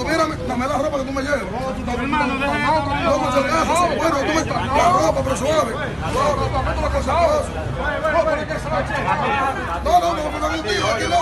Mira, dame la ropa que tú me lleves. Hermano, deja No, por si acaso, bueno, tú me estás. La ropa, pero suave. No, no, tío, aquí no.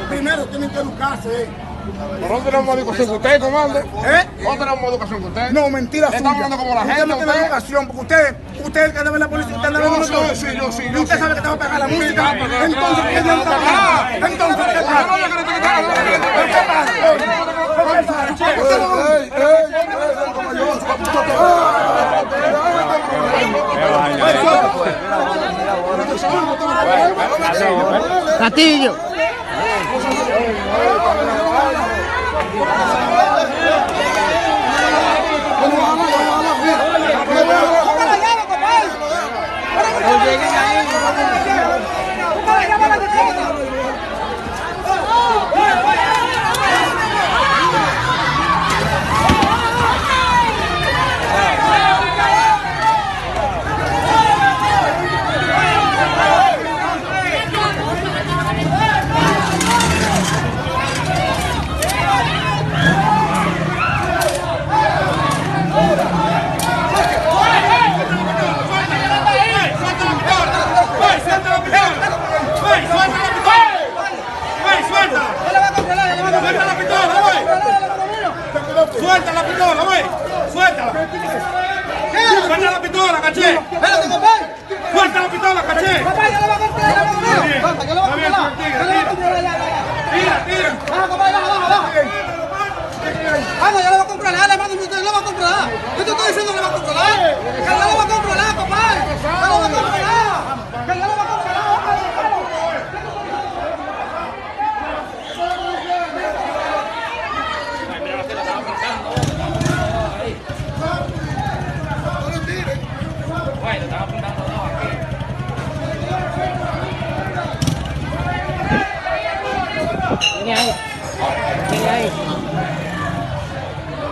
Primero tienen que educarse. Nosotros tenemos educación que usted, comando. Nosotros tenemos educación que usted. No, mentira suya. Estamos hablando como la gente. Usted no tiene educación, porque usted es el que debe la policía. Usted debe Yo sí. Y usted sabe que te va a pegar la música. Entonces, ¿qué ya no está pagando? Entonces, ¿qué pasa? Castillo. Suelta la pistola, güey. Suéltala. Suelta la pistola, caché. Suelta la pistola, caché. Papá, yo le voy a controlar, yo le voy a controlar. Tira. Vamos, yo le voy a controlar, dale, mando, yo le voy a controlar. Yo te estoy diciendo que le voy a controlar. Que yo le voy a controlar, papá. Que yo le voy a controlar. Que yo le voy a controlar.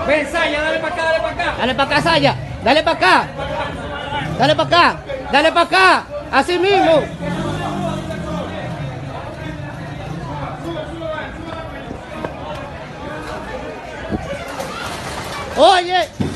Ven, Saya, dale para acá, dale para acá. Dale para acá, Saya. Dale para acá. Dale para acá. Dale para acá. Así mismo. Oye.